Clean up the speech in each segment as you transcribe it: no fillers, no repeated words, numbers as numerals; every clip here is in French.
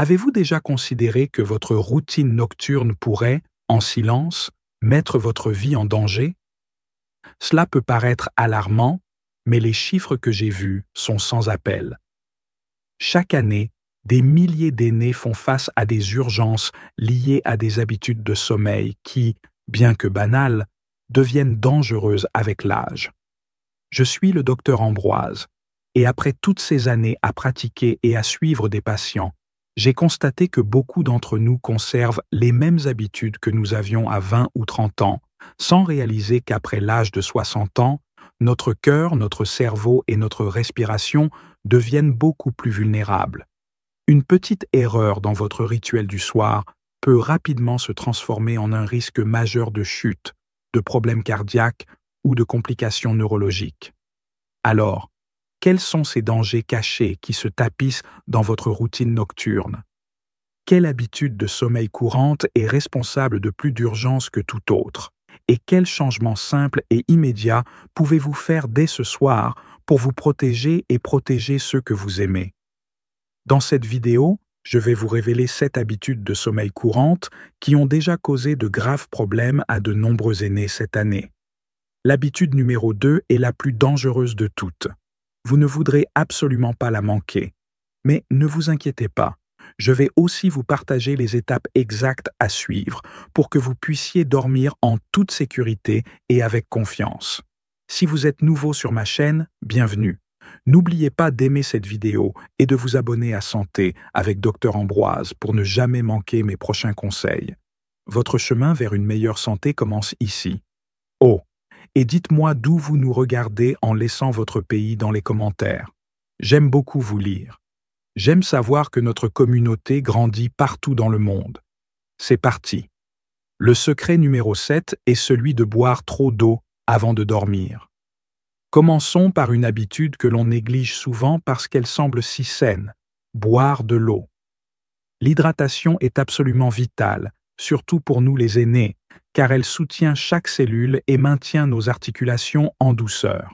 Avez-vous déjà considéré que votre routine nocturne pourrait, en silence, mettre votre vie en danger? Cela peut paraître alarmant, mais les chiffres que j'ai vus sont sans appel. Chaque année, des milliers d'aînés font face à des urgences liées à des habitudes de sommeil qui, bien que banales, deviennent dangereuses avec l'âge. Je suis le docteur Ambroise, et après toutes ces années à pratiquer et à suivre des patients, j'ai constaté que beaucoup d'entre nous conservent les mêmes habitudes que nous avions à 20 ou 30 ans, sans réaliser qu'après l'âge de 60 ans, notre cœur, notre cerveau et notre respiration deviennent beaucoup plus vulnérables. Une petite erreur dans votre rituel du soir peut rapidement se transformer en un risque majeur de chute, de problèmes cardiaques ou de complications neurologiques. Alors, quels sont ces dangers cachés qui se tapissent dans votre routine nocturne? Quelle habitude de sommeil courante est responsable de plus d'urgence que tout autre? Et quels changements simples et immédiats pouvez-vous faire dès ce soir pour vous protéger et protéger ceux que vous aimez? Dans cette vidéo, je vais vous révéler 7 habitudes de sommeil courantes qui ont déjà causé de graves problèmes à de nombreux aînés cette année. L'habitude numéro 2 est la plus dangereuse de toutes. Vous ne voudrez absolument pas la manquer. Mais ne vous inquiétez pas, je vais aussi vous partager les étapes exactes à suivre pour que vous puissiez dormir en toute sécurité et avec confiance. Si vous êtes nouveau sur ma chaîne, bienvenue. N'oubliez pas d'aimer cette vidéo et de vous abonner à Santé avec Dr Ambroise pour ne jamais manquer mes prochains conseils. Votre chemin vers une meilleure santé commence ici. Oh, et dites-moi d'où vous nous regardez en laissant votre pays dans les commentaires. J'aime beaucoup vous lire. J'aime savoir que notre communauté grandit partout dans le monde. C'est parti. Le secret numéro 7 est celui de boire trop d'eau avant de dormir. Commençons par une habitude que l'on néglige souvent parce qu'elle semble si saine, boire de l'eau. L'hydratation est absolument vitale, surtout pour nous les aînés, car elle soutient chaque cellule et maintient nos articulations en douceur.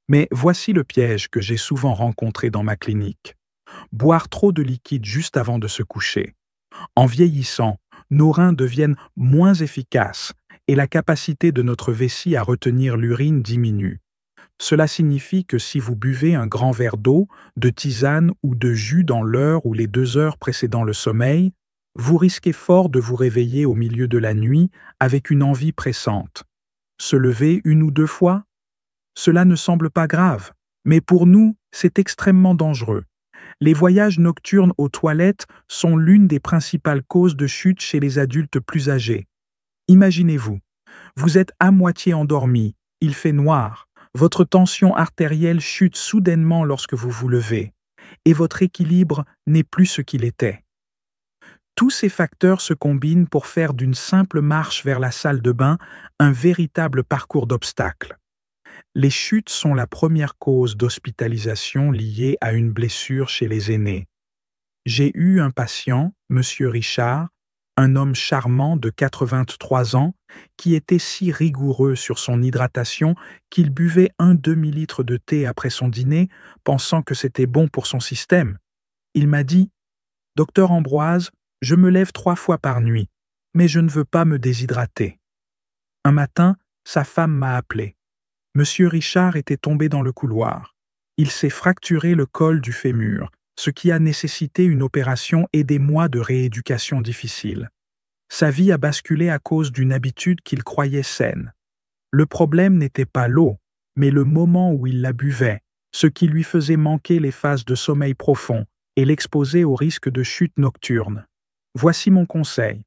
Mais voici le piège que j'ai souvent rencontré dans ma clinique. Boire trop de liquide juste avant de se coucher. En vieillissant, nos reins deviennent moins efficaces et la capacité de notre vessie à retenir l'urine diminue. Cela signifie que si vous buvez un grand verre d'eau, de tisane ou de jus dans l'heure ou les 2 heures précédant le sommeil, vous risquez fort de vous réveiller au milieu de la nuit avec une envie pressante. Se lever 1 ou 2 fois? Cela ne semble pas grave, mais pour nous, c'est extrêmement dangereux. Les voyages nocturnes aux toilettes sont l'une des principales causes de chute chez les adultes plus âgés. Imaginez-vous, vous êtes à moitié endormi, il fait noir, votre tension artérielle chute soudainement lorsque vous vous levez, et votre équilibre n'est plus ce qu'il était. Tous ces facteurs se combinent pour faire d'une simple marche vers la salle de bain un véritable parcours d'obstacles. Les chutes sont la première cause d'hospitalisation liée à une blessure chez les aînés. J'ai eu un patient, Monsieur Richard, un homme charmant de 83 ans, qui était si rigoureux sur son hydratation qu'il buvait un demi-litre de thé après son dîner, pensant que c'était bon pour son système. Il m'a dit « Docteur Ambroise, je me lève 3 fois par nuit, mais je ne veux pas me déshydrater. » Un matin, sa femme m'a appelé. Monsieur Richard était tombé dans le couloir. Il s'est fracturé le col du fémur, ce qui a nécessité une opération et des mois de rééducation difficile. Sa vie a basculé à cause d'une habitude qu'il croyait saine. Le problème n'était pas l'eau, mais le moment où il la buvait, ce qui lui faisait manquer les phases de sommeil profond et l'exposait au risque de chute nocturne. Voici mon conseil.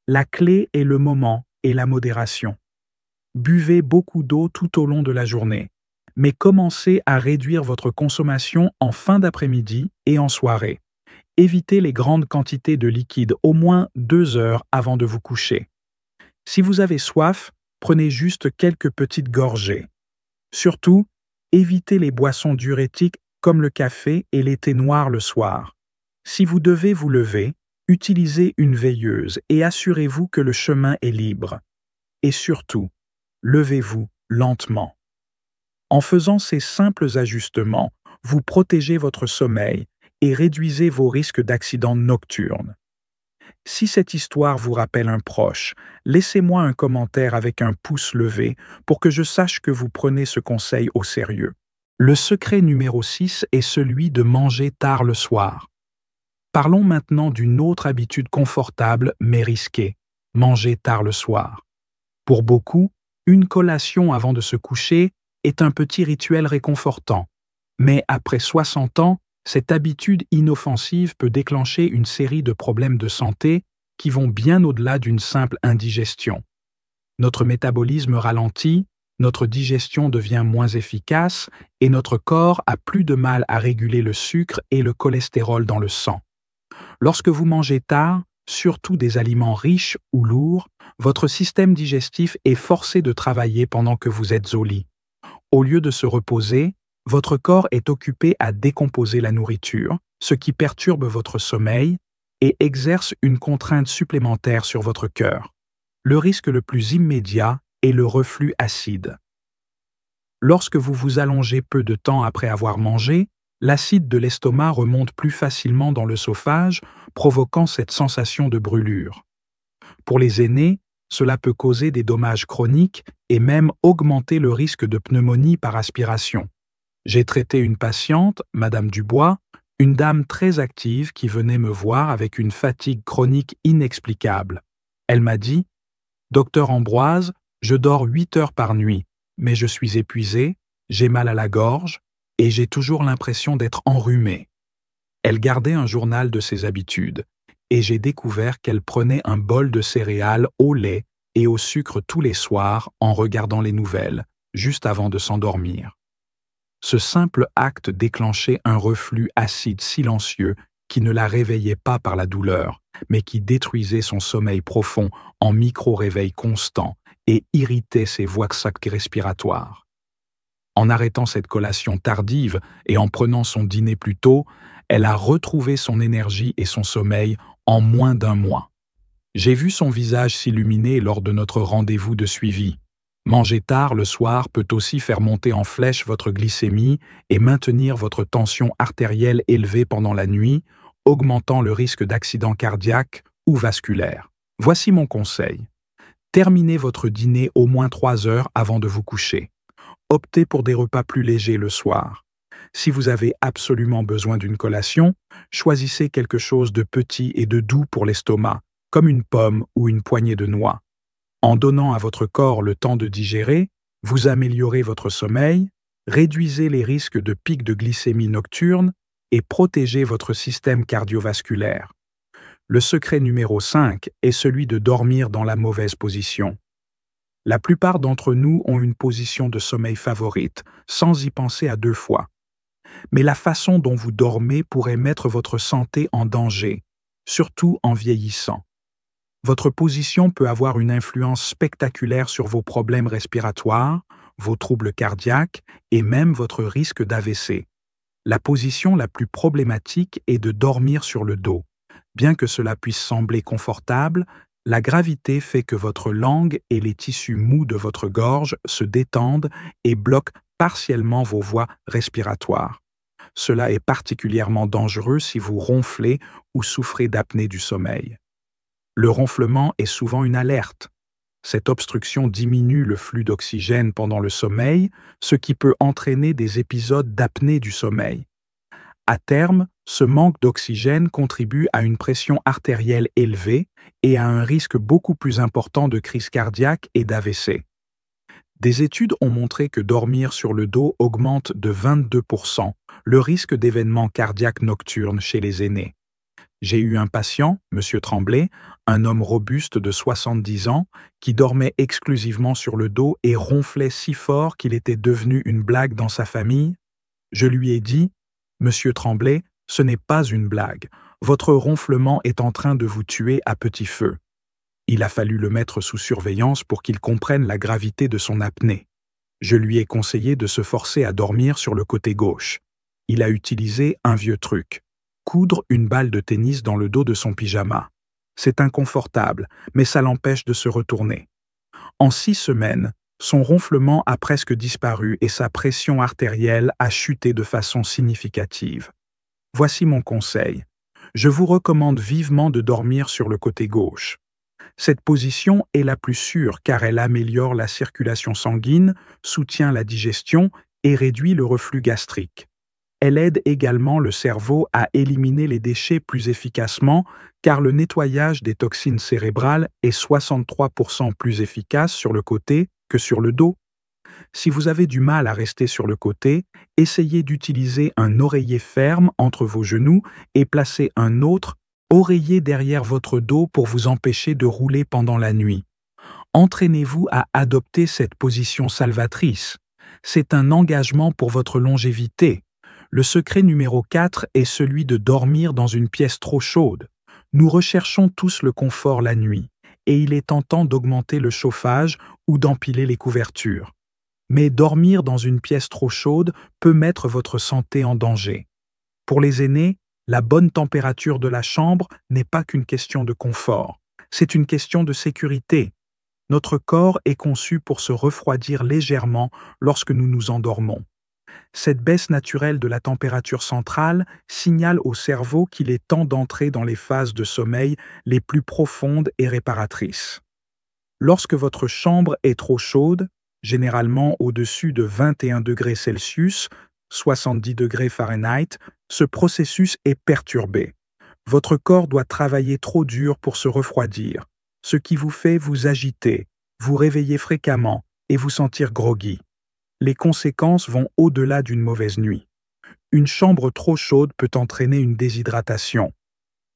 La clé est le moment et la modération. Buvez beaucoup d'eau tout au long de la journée, mais commencez à réduire votre consommation en fin d'après-midi et en soirée. Évitez les grandes quantités de liquide au moins 2 heures avant de vous coucher. Si vous avez soif, prenez juste quelques petites gorgées. Surtout, évitez les boissons diurétiques comme le café et les thés noirs le soir. Si vous devez vous lever, utilisez une veilleuse et assurez-vous que le chemin est libre. Et surtout, levez-vous lentement. En faisant ces simples ajustements, vous protégez votre sommeil et réduisez vos risques d'accidents nocturnes. Si cette histoire vous rappelle un proche, laissez-moi un commentaire avec un pouce levé pour que je sache que vous prenez ce conseil au sérieux. Le secret numéro 6 est celui de manger tard le soir. Parlons maintenant d'une autre habitude confortable mais risquée, manger tard le soir. Pour beaucoup, une collation avant de se coucher est un petit rituel réconfortant. Mais après 60 ans, cette habitude inoffensive peut déclencher une série de problèmes de santé qui vont bien au-delà d'une simple indigestion. Notre métabolisme ralentit, notre digestion devient moins efficace et notre corps a plus de mal à réguler le sucre et le cholestérol dans le sang. Lorsque vous mangez tard, surtout des aliments riches ou lourds, votre système digestif est forcé de travailler pendant que vous êtes au lit. Au lieu de se reposer, votre corps est occupé à décomposer la nourriture, ce qui perturbe votre sommeil et exerce une contrainte supplémentaire sur votre cœur. Le risque le plus immédiat est le reflux acide. Lorsque vous vous allongez peu de temps après avoir mangé, l'acide de l'estomac remonte plus facilement dans l'œsophage, provoquant cette sensation de brûlure. Pour les aînés, cela peut causer des dommages chroniques et même augmenter le risque de pneumonie par aspiration. J'ai traité une patiente, Madame Dubois, une dame très active qui venait me voir avec une fatigue chronique inexplicable. Elle m'a dit « Docteur Ambroise, je dors 8 heures par nuit, mais je suis épuisée, j'ai mal à la gorge et j'ai toujours l'impression d'être enrhumée. » Elle gardait un journal de ses habitudes et j'ai découvert qu'elle prenait un bol de céréales au lait et au sucre tous les soirs en regardant les nouvelles, juste avant de s'endormir. Ce simple acte déclenchait un reflux acide silencieux qui ne la réveillait pas par la douleur, mais qui détruisait son sommeil profond en micro-réveils constants et irritait ses voies respiratoires. En arrêtant cette collation tardive et en prenant son dîner plus tôt, elle a retrouvé son énergie et son sommeil en moins d'1 mois. J'ai vu son visage s'illuminer lors de notre rendez-vous de suivi. Manger tard le soir peut aussi faire monter en flèche votre glycémie et maintenir votre tension artérielle élevée pendant la nuit, augmentant le risque d'accident cardiaque ou vasculaire. Voici mon conseil. Terminez votre dîner au moins 3 heures avant de vous coucher. Optez pour des repas plus légers le soir. Si vous avez absolument besoin d'une collation, choisissez quelque chose de petit et de doux pour l'estomac, comme une pomme ou une poignée de noix. En donnant à votre corps le temps de digérer, vous améliorez votre sommeil, réduisez les risques de pics de glycémie nocturne et protégez votre système cardiovasculaire. Le secret numéro 5 est celui de dormir dans la mauvaise position. La plupart d'entre nous ont une position de sommeil favorite, sans y penser à 2 fois. Mais la façon dont vous dormez pourrait mettre votre santé en danger, surtout en vieillissant. Votre position peut avoir une influence spectaculaire sur vos problèmes respiratoires, vos troubles cardiaques et même votre risque d'AVC. La position la plus problématique est de dormir sur le dos. Bien que cela puisse sembler confortable, la gravité fait que votre langue et les tissus mous de votre gorge se détendent et bloquent partiellement vos voies respiratoires. Cela est particulièrement dangereux si vous ronflez ou souffrez d'apnée du sommeil. Le ronflement est souvent une alerte. Cette obstruction diminue le flux d'oxygène pendant le sommeil, ce qui peut entraîner des épisodes d'apnée du sommeil. À terme, ce manque d'oxygène contribue à une pression artérielle élevée et à un risque beaucoup plus important de crise cardiaque et d'AVC. Des études ont montré que dormir sur le dos augmente de 22% le risque d'événements cardiaques nocturnes chez les aînés. J'ai eu un patient, M. Tremblay, un homme robuste de 70 ans, qui dormait exclusivement sur le dos et ronflait si fort qu'il était devenu une blague dans sa famille. Je lui ai dit « Monsieur Tremblay, ce n'est pas une blague. Votre ronflement est en train de vous tuer à petit feu. » Il a fallu le mettre sous surveillance pour qu'il comprenne la gravité de son apnée. Je lui ai conseillé de se forcer à dormir sur le côté gauche. Il a utilisé un vieux truc. Coudre une balle de tennis dans le dos de son pyjama. C'est inconfortable, mais ça l'empêche de se retourner. En 6 semaines, son ronflement a presque disparu et sa pression artérielle a chuté de façon significative. Voici mon conseil. Je vous recommande vivement de dormir sur le côté gauche. Cette position est la plus sûre car elle améliore la circulation sanguine, soutient la digestion et réduit le reflux gastrique. Elle aide également le cerveau à éliminer les déchets plus efficacement car le nettoyage des toxines cérébrales est 63% plus efficace sur le côté que sur le dos. Si vous avez du mal à rester sur le côté, essayez d'utiliser un oreiller ferme entre vos genoux et placez un autre oreiller derrière votre dos pour vous empêcher de rouler pendant la nuit. Entraînez-vous à adopter cette position salvatrice. C'est un engagement pour votre longévité. Le secret numéro 4 est celui de dormir dans une pièce trop chaude. Nous recherchons tous le confort la nuit, et il est tentant d'augmenter le chauffage ou d'empiler les couvertures. Mais dormir dans une pièce trop chaude peut mettre votre santé en danger. Pour les aînés, la bonne température de la chambre n'est pas qu'une question de confort, c'est une question de sécurité. Notre corps est conçu pour se refroidir légèrement lorsque nous nous endormons. Cette baisse naturelle de la température centrale signale au cerveau qu'il est temps d'entrer dans les phases de sommeil les plus profondes et réparatrices. Lorsque votre chambre est trop chaude, généralement au-dessus de 21 degrés Celsius, 70 degrés Fahrenheit, ce processus est perturbé. Votre corps doit travailler trop dur pour se refroidir, ce qui vous fait vous agiter, vous réveiller fréquemment et vous sentir groggy. Les conséquences vont au-delà d'une mauvaise nuit. Une chambre trop chaude peut entraîner une déshydratation.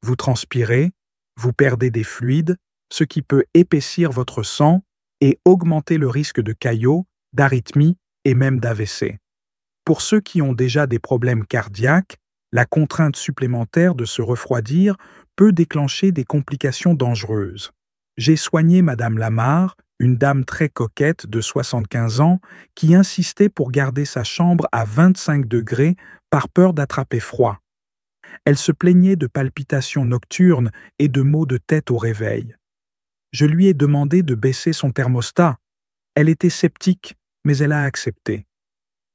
Vous transpirez, vous perdez des fluides, ce qui peut épaissir votre sang et augmenter le risque de caillots, d'arythmie et même d'AVC. Pour ceux qui ont déjà des problèmes cardiaques, la contrainte supplémentaire de se refroidir peut déclencher des complications dangereuses. J'ai soigné Madame Lamar, une dame très coquette de 75 ans, qui insistait pour garder sa chambre à 25 degrés par peur d'attraper froid. Elle se plaignait de palpitations nocturnes et de maux de tête au réveil. Je lui ai demandé de baisser son thermostat. Elle était sceptique, mais elle a accepté.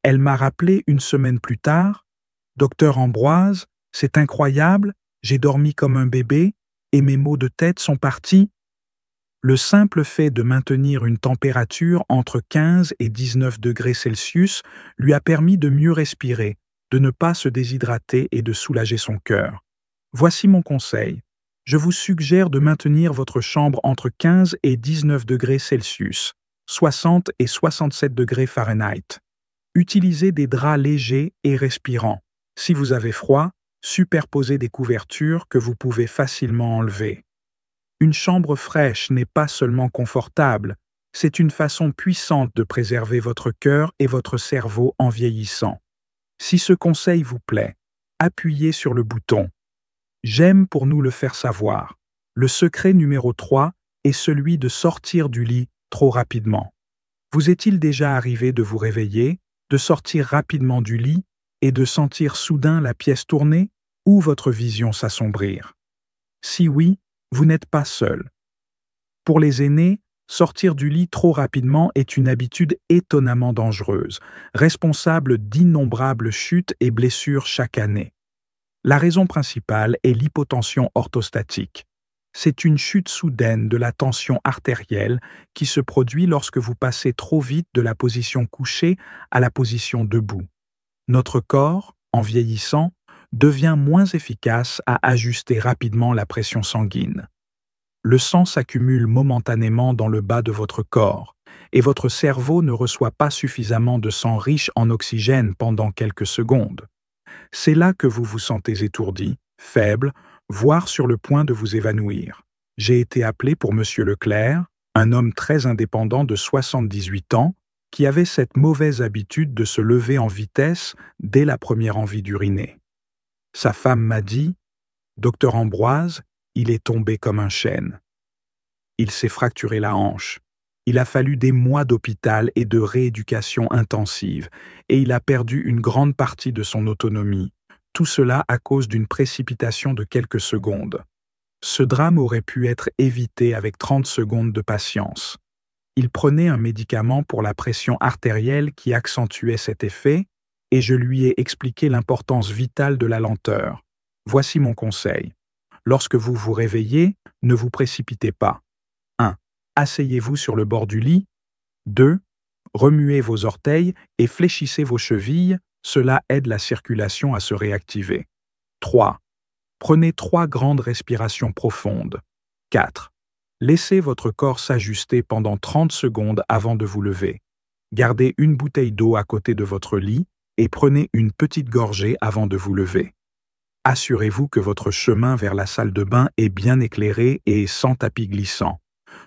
Elle m'a rappelé une semaine plus tard, « Docteur Ambroise, c'est incroyable, j'ai dormi comme un bébé et mes maux de tête sont partis. » Le simple fait de maintenir une température entre 15 et 19 degrés Celsius lui a permis de mieux respirer, de ne pas se déshydrater et de soulager son cœur. Voici mon conseil. Je vous suggère de maintenir votre chambre entre 15 et 19 degrés Celsius, 60 et 67 degrés Fahrenheit. Utilisez des draps légers et respirants. Si vous avez froid, superposez des couvertures que vous pouvez facilement enlever. Une chambre fraîche n'est pas seulement confortable, c'est une façon puissante de préserver votre cœur et votre cerveau en vieillissant. Si ce conseil vous plaît, appuyez sur le bouton « J'aime » pour nous le faire savoir. Le secret numéro 3 est celui de sortir du lit trop rapidement. Vous est-il déjà arrivé de vous réveiller, de sortir rapidement du lit et de sentir soudain la pièce tourner ou votre vision s'assombrir? Si oui, vous n'êtes pas seul. Pour les aînés, sortir du lit trop rapidement est une habitude étonnamment dangereuse, responsable d'innombrables chutes et blessures chaque année. La raison principale est l'hypotension orthostatique. C'est une chute soudaine de la tension artérielle qui se produit lorsque vous passez trop vite de la position couchée à la position debout. Notre corps, en vieillissant, devient moins efficace à ajuster rapidement la pression sanguine. Le sang s'accumule momentanément dans le bas de votre corps, et votre cerveau ne reçoit pas suffisamment de sang riche en oxygène pendant quelques secondes. C'est là que vous vous sentez étourdi, faible, voire sur le point de vous évanouir. J'ai été appelé pour Monsieur Leclerc, un homme très indépendant de 78 ans, qui avait cette mauvaise habitude de se lever en vitesse dès la première envie d'uriner. Sa femme m'a dit « Docteur Ambroise, il est tombé comme un chêne. Il s'est fracturé la hanche. Il a fallu des mois d'hôpital et de rééducation intensive, et il a perdu une grande partie de son autonomie. Tout cela à cause d'une précipitation de quelques secondes. Ce drame aurait pu être évité avec 30 secondes de patience. Il prenait un médicament pour la pression artérielle qui accentuait cet effet, et je lui ai expliqué l'importance vitale de la lenteur. Voici mon conseil. Lorsque vous vous réveillez, ne vous précipitez pas. 1. Asseyez-vous sur le bord du lit. 2. Remuez vos orteils et fléchissez vos chevilles, cela aide la circulation à se réactiver. 3. Prenez 3 grandes respirations profondes. 4. Laissez votre corps s'ajuster pendant 30 secondes avant de vous lever. Gardez une bouteille d'eau à côté de votre lit et prenez une petite gorgée avant de vous lever. Assurez-vous que votre chemin vers la salle de bain est bien éclairé et sans tapis glissant.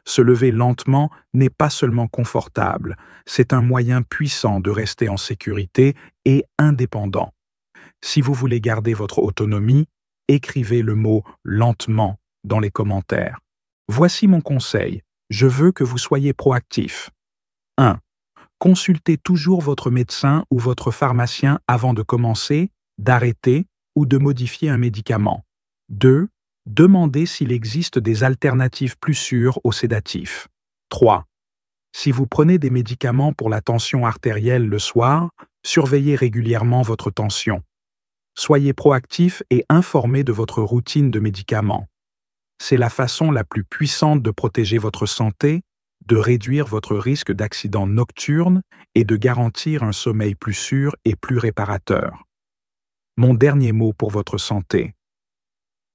Se lever lentement n'est pas seulement confortable, c'est un moyen puissant de rester en sécurité et indépendant. Si vous voulez garder votre autonomie, écrivez le mot « lentement » dans les commentaires. Voici mon conseil. Je veux que vous soyez proactif. 1. Consultez toujours votre médecin ou votre pharmacien avant de commencer, d'arrêter ou de modifier un médicament. 2. Demandez s'il existe des alternatives plus sûres aux sédatifs. 3. Si vous prenez des médicaments pour la tension artérielle le soir, surveillez régulièrement votre tension. Soyez proactif et informé de votre routine de médicaments. C'est la façon la plus puissante de protéger votre santé, de réduire votre risque d'accident nocturne et de garantir un sommeil plus sûr et plus réparateur. Mon dernier mot pour votre santé.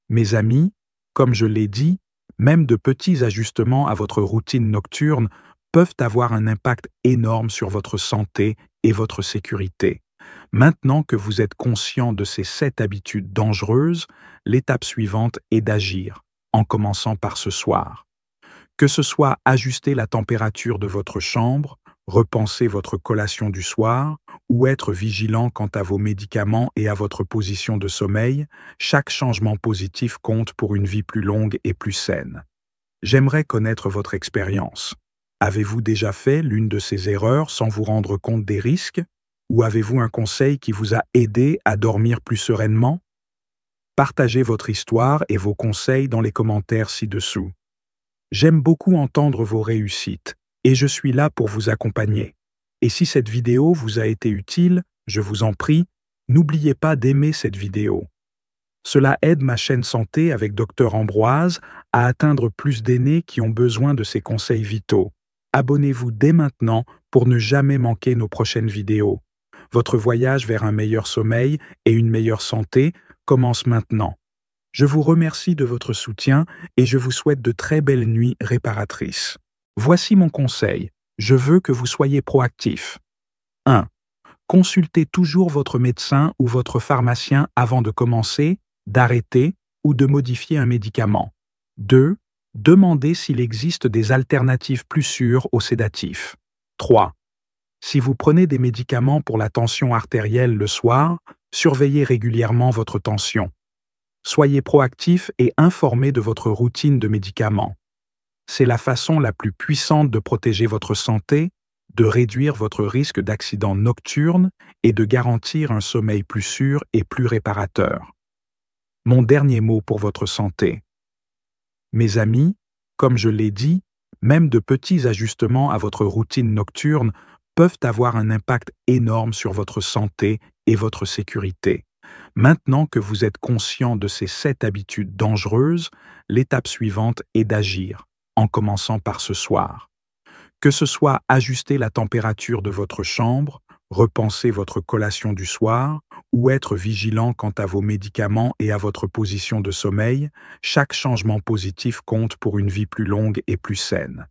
Mes amis, comme je l'ai dit, même de petits ajustements à votre routine nocturne peuvent avoir un impact énorme sur votre santé et votre sécurité. Maintenant que vous êtes conscient de ces 7 habitudes dangereuses, l'étape suivante est d'agir, en commençant par ce soir. Que ce soit ajuster la température de votre chambre, repenser votre collation du soir ou être vigilant quant à vos médicaments et à votre position de sommeil, chaque changement positif compte pour une vie plus longue et plus saine. J'aimerais connaître votre expérience. Avez-vous déjà fait l'une de ces erreurs sans vous rendre compte des risques? Ou avez-vous un conseil qui vous a aidé à dormir plus sereinement? Partagez votre histoire et vos conseils dans les commentaires ci-dessous. J'aime beaucoup entendre vos réussites et je suis là pour vous accompagner. Et si cette vidéo vous a été utile, je vous en prie, n'oubliez pas d'aimer cette vidéo. Cela aide ma chaîne Santé avec Dr Ambroise à atteindre plus d'aînés qui ont besoin de ces conseils vitaux. Abonnez-vous dès maintenant pour ne jamais manquer nos prochaines vidéos. Votre voyage vers un meilleur sommeil et une meilleure santé commence maintenant. Je vous remercie de votre soutien et je vous souhaite de très belles nuits réparatrices. Voici mon conseil. Je veux que vous soyez proactif. 1. Consultez toujours votre médecin ou votre pharmacien avant de commencer, d'arrêter ou de modifier un médicament. 2. Demandez s'il existe des alternatives plus sûres aux sédatifs. 3. Si vous prenez des médicaments pour la tension artérielle le soir, surveillez régulièrement votre tension. Soyez proactif et informé de votre routine de médicaments. C'est la façon la plus puissante de protéger votre santé, de réduire votre risque d'accident nocturne et de garantir un sommeil plus sûr et plus réparateur. Mon dernier mot pour votre santé. Mes amis, comme je l'ai dit, même de petits ajustements à votre routine nocturne peuvent avoir un impact énorme sur votre santé et votre sécurité. Maintenant que vous êtes conscient de ces 7 habitudes dangereuses, l'étape suivante est d'agir, en commençant par ce soir. Que ce soit ajuster la température de votre chambre, repenser votre collation du soir ou être vigilant quant à vos médicaments et à votre position de sommeil, chaque changement positif compte pour une vie plus longue et plus saine.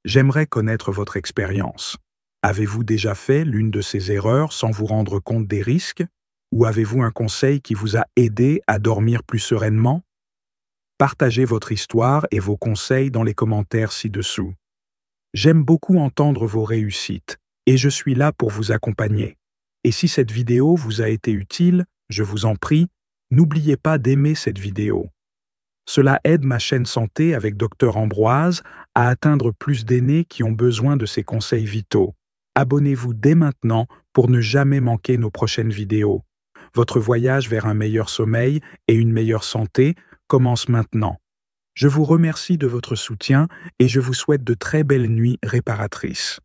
J'aimerais connaître votre expérience. Avez-vous déjà fait l'une de ces erreurs sans vous rendre compte des risques? Ou avez-vous un conseil qui vous a aidé à dormir plus sereinement? Partagez votre histoire et vos conseils dans les commentaires ci-dessous. J'aime beaucoup entendre vos réussites et je suis là pour vous accompagner. Et si cette vidéo vous a été utile, je vous en prie, n'oubliez pas d'aimer cette vidéo. Cela aide ma chaîne Santé avec Dr Ambroise à atteindre plus d'aînés qui ont besoin de ces conseils vitaux. Abonnez-vous dès maintenant pour ne jamais manquer nos prochaines vidéos. Votre voyage vers un meilleur sommeil et une meilleure santé commence maintenant. Je vous remercie de votre soutien et je vous souhaite de très belles nuits réparatrices.